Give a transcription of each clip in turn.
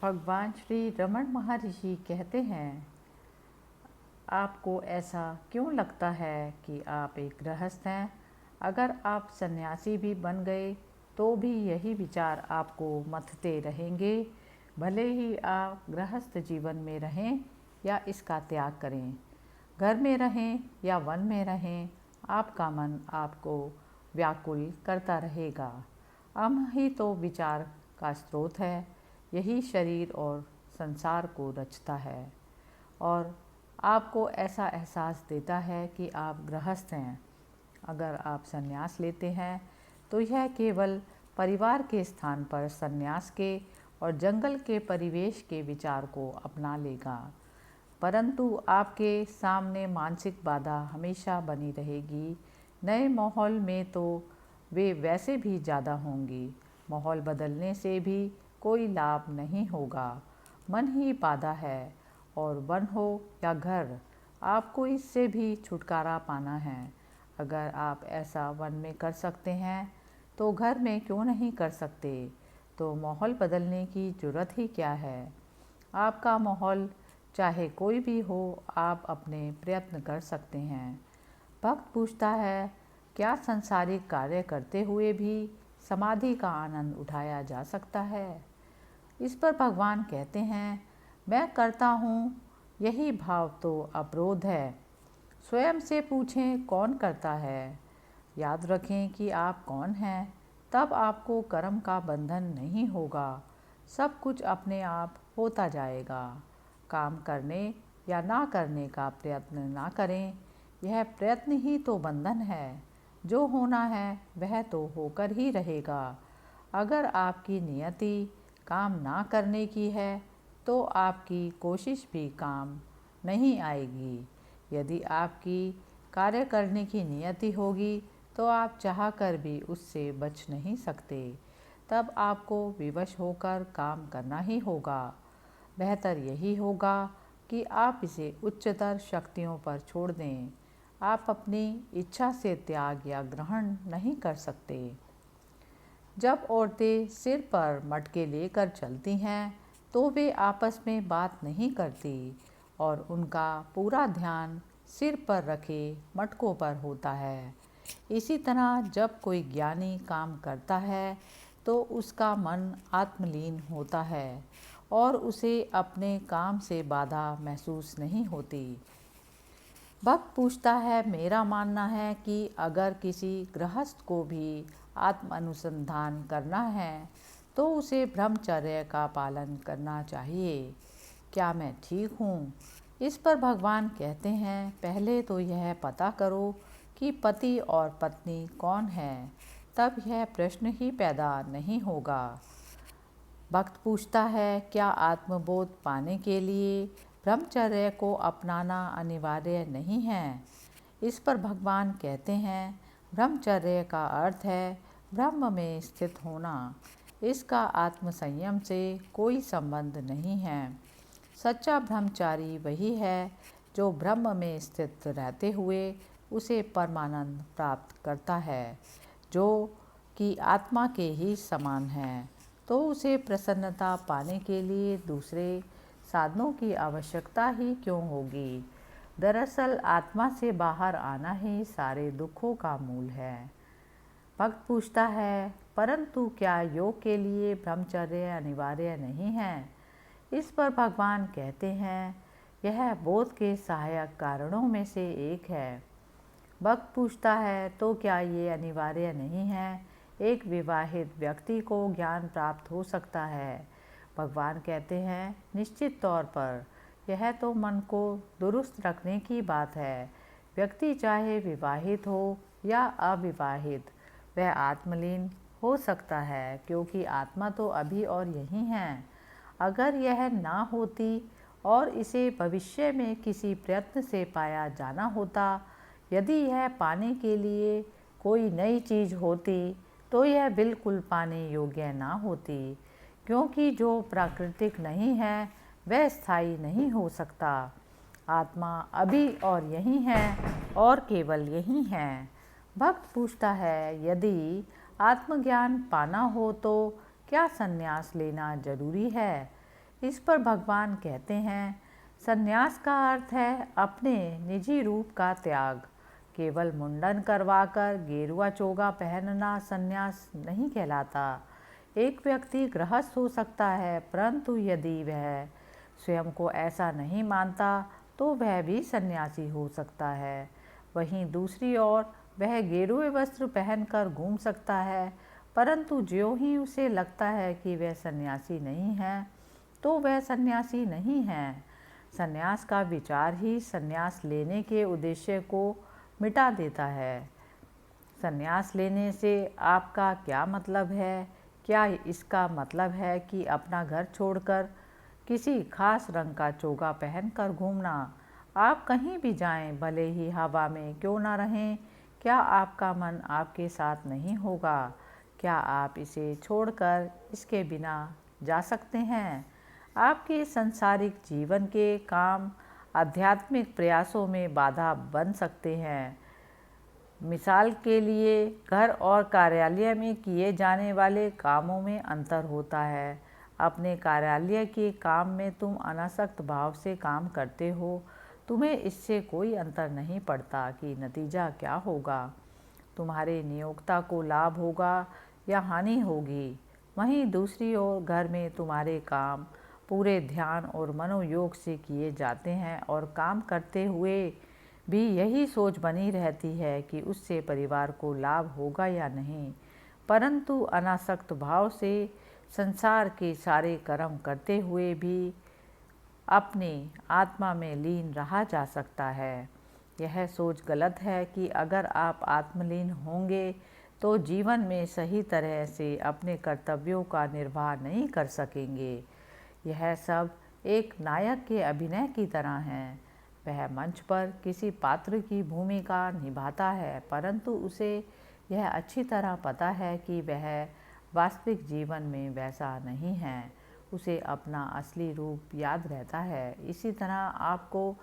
भगवान श्री रमण महर्षि कहते हैं, आपको ऐसा क्यों लगता है कि आप एक गृहस्थ हैं? अगर आप सन्यासी भी बन गए तो भी यही विचार आपको मथते रहेंगे, भले ही आप गृहस्थ जीवन में रहें या इसका त्याग करें। घर में रहें या वन में रहें, आपका मन आपको व्याकुल करता रहेगा। हम ही तो विचार का स्रोत है, यही शरीर और संसार को रचता है और आपको ऐसा एहसास देता है कि आप गृहस्थ हैं। अगर आप संन्यास लेते हैं तो यह केवल परिवार के स्थान पर संन्यास के और जंगल के परिवेश के विचार को अपना लेगा, परंतु आपके सामने मानसिक बाधा हमेशा बनी रहेगी। नए माहौल में तो वे वैसे भी ज़्यादा होंगी। माहौल बदलने से भी कोई लाभ नहीं होगा, मन ही बाधा है। और वन हो या घर, आपको इससे भी छुटकारा पाना है। अगर आप ऐसा वन में कर सकते हैं तो घर में क्यों नहीं कर सकते? तो माहौल बदलने की ज़रूरत ही क्या है? आपका माहौल चाहे कोई भी हो, आप अपने प्रयत्न कर सकते हैं। भक्त पूछता है, क्या सांसारिक कार्य करते हुए भी समाधि का आनंद उठाया जा सकता है? इस पर भगवान कहते हैं, मैं करता हूँ, यही भाव तो अवरोध है। स्वयं से पूछें कौन करता है। याद रखें कि आप कौन हैं, तब आपको कर्म का बंधन नहीं होगा। सब कुछ अपने आप होता जाएगा। काम करने या ना करने का प्रयत्न ना करें, यह प्रयत्न ही तो बंधन है। जो होना है वह तो होकर ही रहेगा। अगर आपकी नियति काम ना करने की है तो आपकी कोशिश भी काम नहीं आएगी। यदि आपकी कार्य करने की नियति होगी तो आप चाह कर भी उससे बच नहीं सकते। तब आपको विवश होकर काम करना ही होगा। बेहतर यही होगा कि आप इसे उच्चतर शक्तियों पर छोड़ दें। आप अपनी इच्छा से त्याग या ग्रहण नहीं कर सकते। जब औरतें सिर पर मटके लेकर चलती हैं तो वे आपस में बात नहीं करती और उनका पूरा ध्यान सिर पर रखे मटकों पर होता है। इसी तरह जब कोई ज्ञानी काम करता है तो उसका मन आत्मलीन होता है और उसे अपने काम से बाधा महसूस नहीं होती। भक्त पूछता है, मेरा मानना है कि अगर किसी गृहस्थ को भी आत्म अनुसंधान करना है तो उसे ब्रह्मचर्य का पालन करना चाहिए। क्या मैं ठीक हूँ? इस पर भगवान कहते हैं, पहले तो यह पता करो कि पति और पत्नी कौन है, तब यह प्रश्न ही पैदा नहीं होगा। भक्त पूछता है, क्या आत्मबोध पाने के लिए ब्रह्मचर्य को अपनाना अनिवार्य नहीं है? इस पर भगवान कहते हैं, ब्रह्मचर्य का अर्थ है ब्रह्म में स्थित होना। इसका आत्म संयम से कोई संबंध नहीं है। सच्चा ब्रह्मचारी वही है जो ब्रह्म में स्थित रहते हुए उसे परमानंद प्राप्त करता है, जो कि आत्मा के ही समान है। तो उसे प्रसन्नता पाने के लिए दूसरे साधनों की आवश्यकता ही क्यों होगी? दरअसल आत्मा से बाहर आना ही सारे दुखों का मूल है। भक्त पूछता है, परंतु क्या योग के लिए ब्रह्मचर्य अनिवार्य नहीं है? इस पर भगवान कहते हैं, यह बोध के सहायक कारणों में से एक है। भक्त पूछता है, तो क्या ये अनिवार्य नहीं है? एक विवाहित व्यक्ति को ज्ञान प्राप्त हो सकता है। भगवान कहते हैं, निश्चित तौर पर यह तो मन को दुरुस्त रखने की बात है। व्यक्ति चाहे विवाहित हो या अविवाहित, वह आत्मलीन हो सकता है, क्योंकि आत्मा तो अभी और यही है। अगर यह ना होती और इसे भविष्य में किसी प्रयत्न से पाया जाना होता, यदि यह पाने के लिए कोई नई चीज़ होती तो यह बिल्कुल पाने योग्य ना होती, क्योंकि जो प्राकृतिक नहीं है वह स्थायी नहीं हो सकता। आत्मा अभी और यही है और केवल यही है। भक्त पूछता है, यदि आत्मज्ञान पाना हो तो क्या संन्यास लेना जरूरी है? इस पर भगवान कहते हैं, संन्यास का अर्थ है अपने निजी रूप का त्याग। केवल मुंडन करवाकर गेरुआ चोगा पहनना संन्यास नहीं कहलाता। एक व्यक्ति गृहस्थ हो सकता है, परंतु यदि वह स्वयं को ऐसा नहीं मानता तो वह भी सन्यासी हो सकता है। वहीं दूसरी ओर वह गेरुए वस्त्र पहनकर घूम सकता है, परंतु ज्यों ही उसे लगता है कि वह सन्यासी नहीं है तो वह सन्यासी नहीं है। सन्यास का विचार ही सन्यास लेने के उद्देश्य को मिटा देता है। सन्यास लेने से आपका क्या मतलब है? क्या इसका मतलब है कि अपना घर छोड़कर किसी खास रंग का चोगा पहनकर घूमना? आप कहीं भी जाएं, भले ही हवा में क्यों ना रहें, क्या आपका मन आपके साथ नहीं होगा? क्या आप इसे छोड़कर इसके बिना जा सकते हैं? आपके सांसारिक जीवन के काम आध्यात्मिक प्रयासों में बाधा बन सकते हैं। मिसाल के लिए, घर और कार्यालय में किए जाने वाले कामों में अंतर होता है। अपने कार्यालय के काम में तुम अनासक्त भाव से काम करते हो, तुम्हें इससे कोई अंतर नहीं पड़ता कि नतीजा क्या होगा, तुम्हारे नियोक्ता को लाभ होगा या हानि होगी। वहीं दूसरी ओर घर में तुम्हारे काम पूरे ध्यान और मनोयोग से किए जाते हैं और काम करते हुए भी यही सोच बनी रहती है कि उससे परिवार को लाभ होगा या नहीं। परंतु अनासक्त भाव से संसार के सारे कर्म करते हुए भी अपनी आत्मा में लीन रहा जा सकता है। यह सोच गलत है कि अगर आप आत्मलीन होंगे तो जीवन में सही तरह से अपने कर्तव्यों का निर्वाह नहीं कर सकेंगे। यह सब एक नायक के अभिनय की तरह है। वह मंच पर किसी पात्र की भूमिका निभाता है, परंतु उसे यह अच्छी तरह पता है कि वह वास्तविक जीवन में वैसा नहीं है। उसे अपना असली रूप याद रहता है। इसी तरह आपको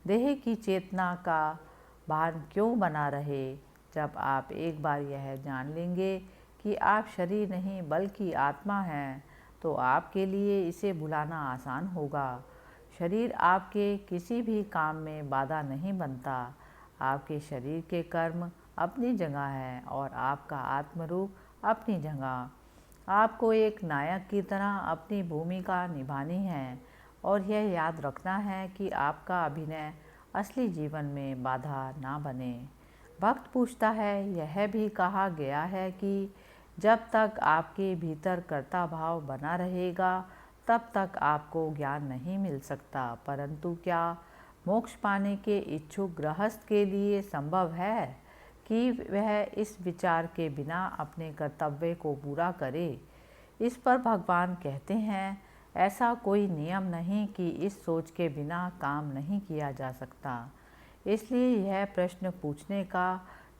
देह की चेतना का भान क्यों बना रहे? जब आप एक बार यह जान लेंगे कि आप शरीर नहीं बल्कि आत्मा हैं, तो आपके लिए इसे भुलाना आसान होगा। शरीर आपके किसी भी काम में बाधा नहीं बनता। आपके शरीर के कर्म अपनी जगह हैं और आपका आत्मरूप अपनी जगह। आपको एक नायक की तरह अपनी भूमिका निभानी है और यह याद रखना है कि आपका अभिनय असली जीवन में बाधा ना बने। भक्त पूछता है, यह भी कहा गया है कि जब तक आपके भीतर कर्ता भाव बना रहेगा तब तक आपको ज्ञान नहीं मिल सकता, परंतु क्या मोक्ष पाने के इच्छुक गृहस्थ के लिए संभव है कि वह इस विचार के बिना अपने कर्तव्य को पूरा करे? इस पर भगवान कहते हैं, ऐसा कोई नियम नहीं कि इस सोच के बिना काम नहीं किया जा सकता। इसलिए यह प्रश्न पूछने का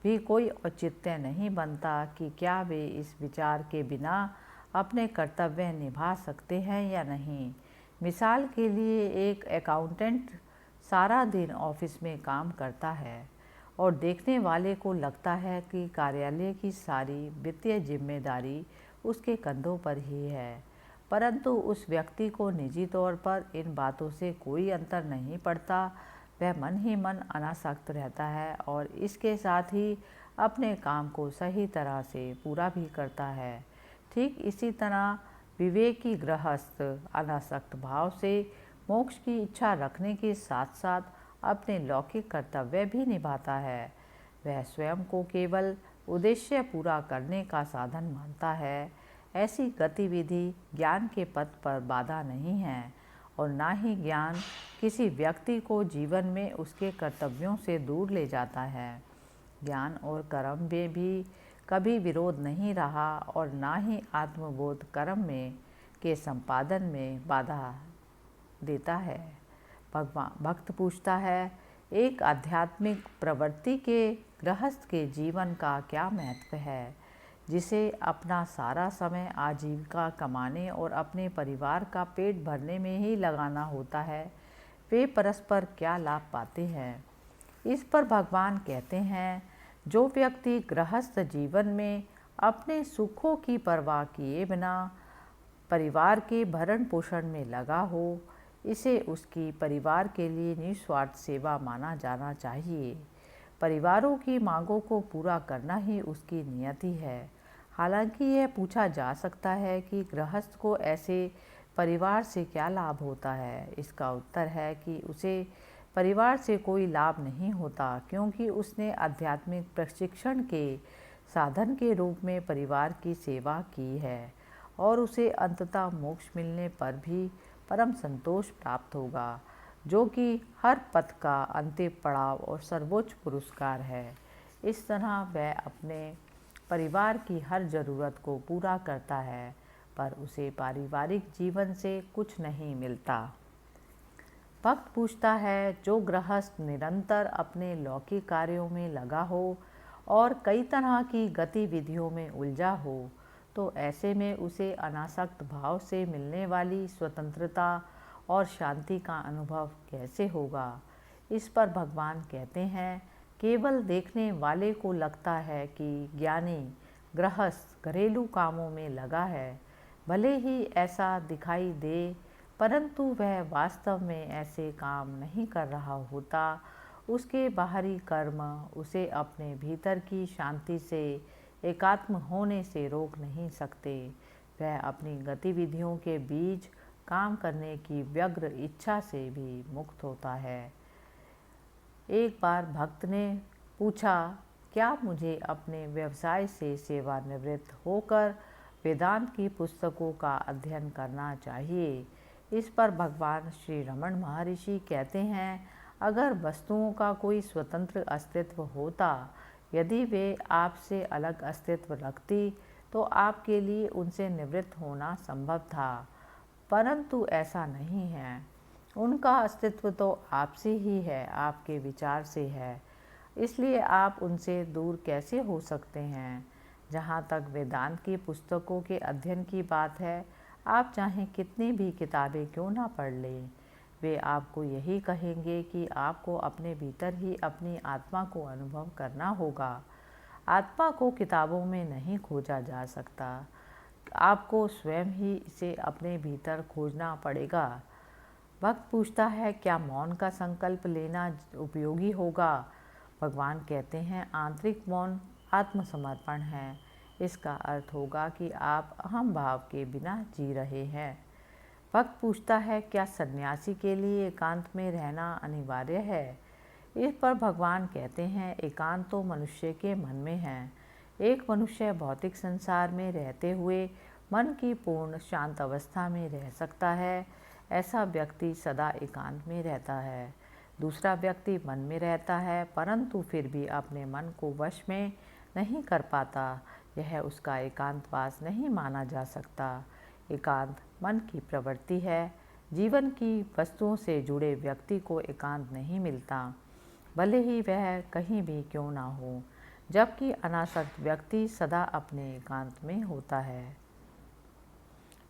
भी कोई औचित्य नहीं बनता कि क्या वे इस विचार के बिना अपने कर्तव्य निभा सकते हैं या नहीं। मिसाल के लिए, एक अकाउंटेंट सारा दिन ऑफिस में काम करता है और देखने वाले को लगता है कि कार्यालय की सारी वित्तीय जिम्मेदारी उसके कंधों पर ही है, परंतु उस व्यक्ति को निजी तौर पर इन बातों से कोई अंतर नहीं पड़ता। वह मन ही मन अनासक्त रहता है और इसके साथ ही अपने काम को सही तरह से पूरा भी करता है। ठीक इसी तरह विवेकी गृहस्थ अनासक्त भाव से मोक्ष की इच्छा रखने के साथ साथ अपने लौकिक कर्तव्य भी निभाता है। वह स्वयं को केवल उद्देश्य पूरा करने का साधन मानता है। ऐसी गतिविधि ज्ञान के पथ पर बाधा नहीं है और ना ही ज्ञान किसी व्यक्ति को जीवन में उसके कर्तव्यों से दूर ले जाता है। ज्ञान और कर्म में भी कभी विरोध नहीं रहा और ना ही आत्मबोध कर्म में के संपादन में बाधा देता है। भक्त पूछता है, एक आध्यात्मिक प्रवृत्ति के गृहस्थ के जीवन का क्या महत्व है, जिसे अपना सारा समय आजीविका कमाने और अपने परिवार का पेट भरने में ही लगाना होता है? वे परस्पर क्या लाभ पाते हैं? इस पर भगवान कहते हैं, जो व्यक्ति गृहस्थ जीवन में अपने सुखों की परवाह किए बिना परिवार के भरण पोषण में लगा हो, इसे उसकी परिवार के लिए निस्वार्थ सेवा माना जाना चाहिए। परिवारों की मांगों को पूरा करना ही उसकी नियति है। हालांकि यह पूछा जा सकता है कि गृहस्थ को ऐसे परिवार से क्या लाभ होता है। इसका उत्तर है कि उसे परिवार से कोई लाभ नहीं होता, क्योंकि उसने आध्यात्मिक प्रशिक्षण के साधन के रूप में परिवार की सेवा की है और उसे अंततः मोक्ष मिलने पर भी परम संतोष प्राप्त होगा, जो कि हर पथ का अंतिम पड़ाव और सर्वोच्च पुरस्कार है। इस तरह वह अपने परिवार की हर ज़रूरत को पूरा करता है, पर उसे पारिवारिक जीवन से कुछ नहीं मिलता। भक्त पूछता है, जो गृहस्थ निरंतर अपने लौकिक कार्यों में लगा हो और कई तरह की गतिविधियों में उलझा हो, तो ऐसे में उसे अनासक्त भाव से मिलने वाली स्वतंत्रता और शांति का अनुभव कैसे होगा। इस पर भगवान कहते हैं, केवल देखने वाले को लगता है कि ज्ञानी गृहस्थ घरेलू कामों में लगा है। भले ही ऐसा दिखाई दे, परंतु वह वास्तव में ऐसे काम नहीं कर रहा होता। उसके बाहरी कर्म उसे अपने भीतर की शांति से एकात्म होने से रोक नहीं सकते। वह अपनी गतिविधियों के बीच काम करने की व्यग्र इच्छा से भी मुक्त होता है। एक बार भक्त ने पूछा, क्या मुझे अपने व्यवसाय से सेवानिवृत्त होकर वेदांत की पुस्तकों का अध्ययन करना चाहिए? इस पर भगवान श्री रमण महर्षि कहते हैं, अगर वस्तुओं का कोई स्वतंत्र अस्तित्व होता, यदि वे आपसे अलग अस्तित्व रखती, तो आपके लिए उनसे निवृत्त होना संभव था, परंतु ऐसा नहीं है। उनका अस्तित्व तो आपसे ही है, आपके विचार से है, इसलिए आप उनसे दूर कैसे हो सकते हैं। जहाँ तक वेदांत की पुस्तकों के अध्ययन की बात है, आप चाहे कितनी भी किताबें क्यों ना पढ़ लें, वे आपको यही कहेंगे कि आपको अपने भीतर ही अपनी आत्मा को अनुभव करना होगा। आत्मा को किताबों में नहीं खोजा जा सकता, आपको स्वयं ही इसे अपने भीतर खोजना पड़ेगा। भक्त पूछता है, क्या मौन का संकल्प लेना उपयोगी होगा? भगवान कहते हैं, आंतरिक मौन आत्मसमर्पण है। इसका अर्थ होगा कि आप अहम भाव के बिना जी रहे हैं। भक्त पूछता है, क्या सन्यासी के लिए एकांत में रहना अनिवार्य है? इस पर भगवान कहते हैं, एकांत तो मनुष्य के मन में है। एक मनुष्य भौतिक संसार में रहते हुए मन की पूर्ण शांत अवस्था में रह सकता है। ऐसा व्यक्ति सदा एकांत में रहता है। दूसरा व्यक्ति मन में रहता है, परंतु फिर भी अपने मन को वश में नहीं कर पाता। यह उसका एकांतवास नहीं माना जा सकता। एकांत मन की प्रवृत्ति है। जीवन की वस्तुओं से जुड़े व्यक्ति को एकांत नहीं मिलता, भले ही वह कहीं भी क्यों ना हो, जबकि अनासक्त व्यक्ति सदा अपने एकांत में होता है।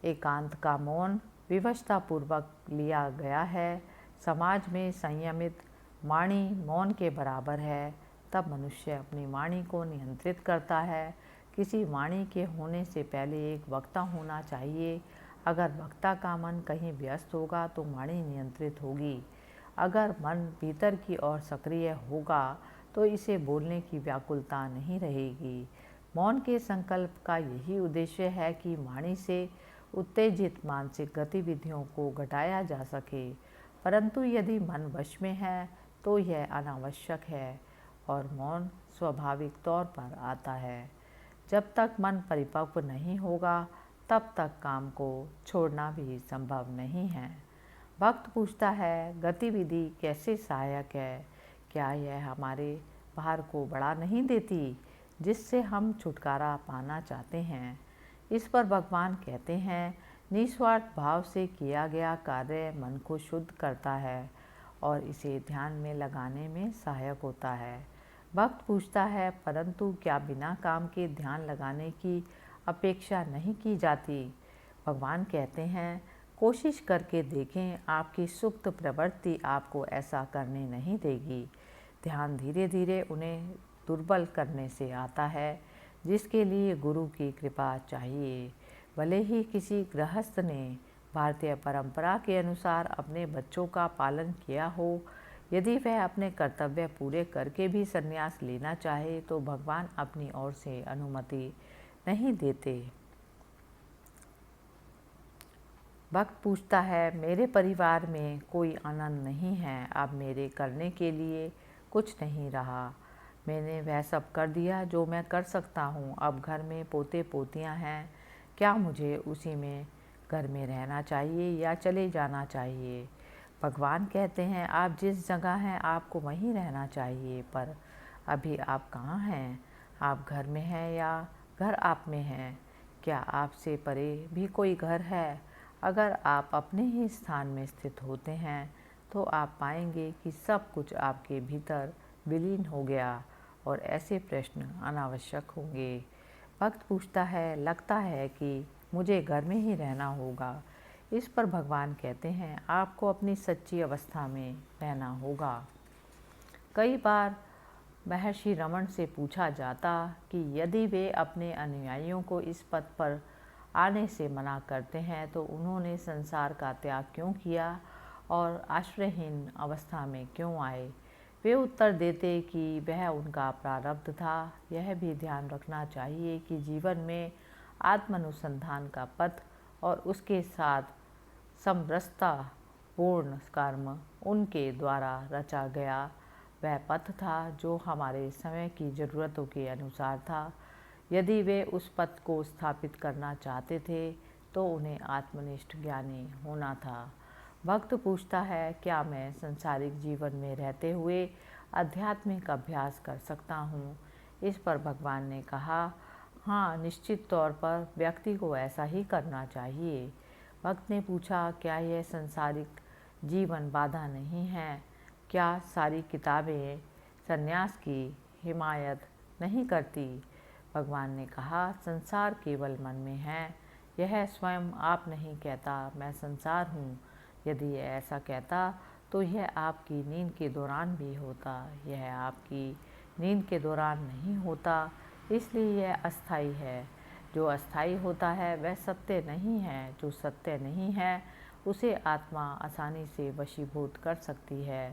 एकांत का मौन विवशतापूर्वक लिया गया है। समाज में संयमित वाणी मौन के बराबर है। तब मनुष्य अपनी वाणी को नियंत्रित करता है। किसी वाणी के होने से पहले एक वक्ता होना चाहिए। अगर वक्ता का मन कहीं व्यस्त होगा तो वाणी नियंत्रित होगी। अगर मन भीतर की ओर सक्रिय होगा तो इसे बोलने की व्याकुलता नहीं रहेगी। मौन के संकल्प का यही उद्देश्य है कि वाणी से उत्तेजित मानसिक गतिविधियों को घटाया जा सके, परंतु यदि मन वश में है तो यह अनावश्यक है और मौन स्वाभाविक तौर पर आता है। जब तक मन परिपक्व नहीं होगा तब तक काम को छोड़ना भी संभव नहीं है। भक्त पूछता है, गतिविधि कैसे सहायक है? क्या यह हमारे भार को बढ़ा नहीं देती, जिससे हम छुटकारा पाना चाहते हैं? इस पर भगवान कहते हैं, निस्वार्थ भाव से किया गया कार्य मन को शुद्ध करता है और इसे ध्यान में लगाने में सहायक होता है। भक्त पूछता है, परंतु क्या बिना काम के ध्यान लगाने की अपेक्षा नहीं की जाती? भगवान कहते हैं, कोशिश करके देखें, आपकी सुप्त प्रवृत्ति आपको ऐसा करने नहीं देगी। ध्यान धीरे धीरे उन्हें दुर्बल करने से आता है, जिसके लिए गुरु की कृपा चाहिए। भले ही किसी गृहस्थ ने भारतीय परंपरा के अनुसार अपने बच्चों का पालन किया हो, यदि वह अपने कर्तव्य पूरे करके भी संन्यास लेना चाहे तो भगवान अपनी ओर से अनुमति नहीं देते। भक्त पूछता है, मेरे परिवार में कोई आनंद नहीं है, अब मेरे करने के लिए कुछ नहीं रहा। मैंने वह सब कर दिया जो मैं कर सकता हूँ। अब घर में पोते पोतियाँ हैं, क्या मुझे उसी में घर में रहना चाहिए या चले जाना चाहिए? भगवान कहते हैं, आप जिस जगह हैं आपको वहीं रहना चाहिए, पर अभी आप कहाँ हैं? आप घर में हैं या घर आप में हैं? क्या आपसे परे भी कोई घर है? अगर आप अपने ही स्थान में स्थित होते हैं तो आप पाएंगे कि सब कुछ आपके भीतर विलीन हो गया और ऐसे प्रश्न अनावश्यक होंगे। भक्त पूछता है, लगता है कि मुझे घर में ही रहना होगा। इस पर भगवान कहते हैं, आपको अपनी सच्ची अवस्था में रहना होगा। कई बार महर्षि रमन से पूछा जाता कि यदि वे अपने अनुयायियों को इस पथ पर आने से मना करते हैं तो उन्होंने संसार का त्याग क्यों किया और आश्रयहीन अवस्था में क्यों आए? वे उत्तर देते कि वह उनका प्रारब्ध था। यह भी ध्यान रखना चाहिए कि जीवन में आत्मानुसंधान का पथ और उसके साथ समरसता पूर्ण कर्म उनके द्वारा रचा गया वह पथ था जो हमारे समय की ज़रूरतों के अनुसार था। यदि वे उस पथ को स्थापित करना चाहते थे तो उन्हें आत्मनिष्ठ ज्ञानी होना था। भक्त पूछता है, क्या मैं सांसारिक जीवन में रहते हुए आध्यात्मिक अभ्यास कर सकता हूँ? इस पर भगवान ने कहा, हाँ, निश्चित तौर पर व्यक्ति को ऐसा ही करना चाहिए। भक्त ने पूछा, क्या यह सांसारिक जीवन बाधा नहीं है? क्या सारी किताबें संन्यास की हिमायत नहीं करती? भगवान ने कहा, संसार केवल मन में है, यह स्वयं आप नहीं कहता मैं संसार हूँ। यदि यह ऐसा कहता तो यह आपकी नींद के दौरान भी होता। यह आपकी नींद के दौरान नहीं होता, इसलिए यह अस्थाई है। जो अस्थाई होता है वह सत्य नहीं है। जो सत्य नहीं है उसे आत्मा आसानी से वशीभूत कर सकती है।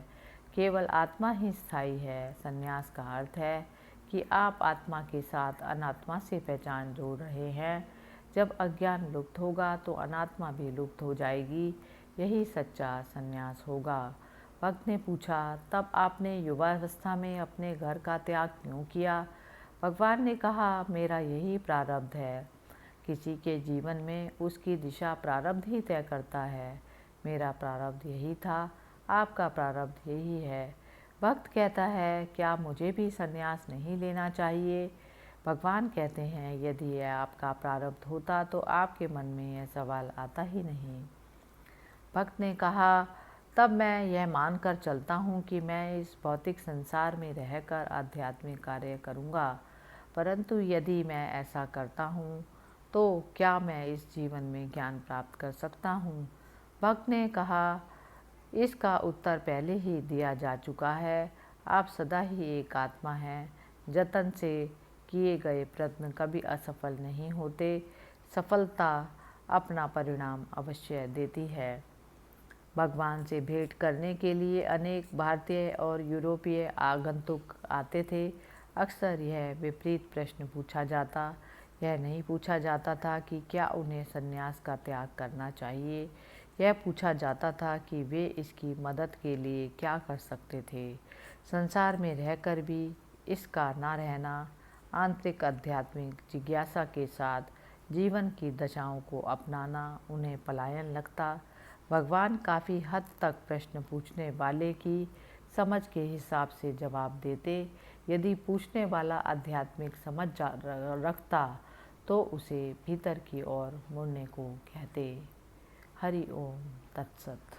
केवल आत्मा ही स्थायी है। संन्यास का अर्थ है कि आप आत्मा के साथ अनात्मा से पहचान जोड़ रहे हैं। जब अज्ञान लुप्त होगा तो अनात्मा भी लुप्त हो जाएगी। यही सच्चा संन्यास होगा। भक्त ने पूछा, तब आपने युवावस्था में अपने घर का त्याग क्यों किया? भगवान ने कहा, मेरा यही प्रारब्ध है। किसी के जीवन में उसकी दिशा प्रारब्ध ही तय करता है। मेरा प्रारब्ध यही था, आपका प्रारब्ध यही है। भक्त कहता है, क्या मुझे भी संन्यास नहीं लेना चाहिए? भगवान कहते हैं, यदि यह आपका प्रारब्ध होता तो आपके मन में यह सवाल आता ही नहीं। भक्त ने कहा, तब मैं यह मानकर चलता हूँ कि मैं इस भौतिक संसार में रहकर आध्यात्मिक कार्य करूँगा, परंतु यदि मैं ऐसा करता हूँ तो क्या मैं इस जीवन में ज्ञान प्राप्त कर सकता हूँ? भक्त ने कहा, इसका उत्तर पहले ही दिया जा चुका है। आप सदा ही एक आत्मा हैं। जतन से किए गए प्रयत्न कभी असफल नहीं होते। सफलता अपना परिणाम अवश्य देती है। भगवान से भेंट करने के लिए अनेक भारतीय और यूरोपीय आगंतुक आते थे। अक्सर यह विपरीत प्रश्न पूछा जाता। यह नहीं पूछा जाता था कि क्या उन्हें संन्यास का त्याग करना चाहिए। यह पूछा जाता था कि वे इसकी मदद के लिए क्या कर सकते थे। संसार में रहकर भी इसका न रहना, आंतरिक आध्यात्मिक जिज्ञासा के साथ जीवन की दशाओं को अपनाना उन्हें पलायन लगता। भगवान काफ़ी हद तक प्रश्न पूछने वाले की समझ के हिसाब से जवाब देते। यदि पूछने वाला आध्यात्मिक समझ रखता तो उसे भीतर की ओर मुड़ने को कहते। हरि ओम तत्सत।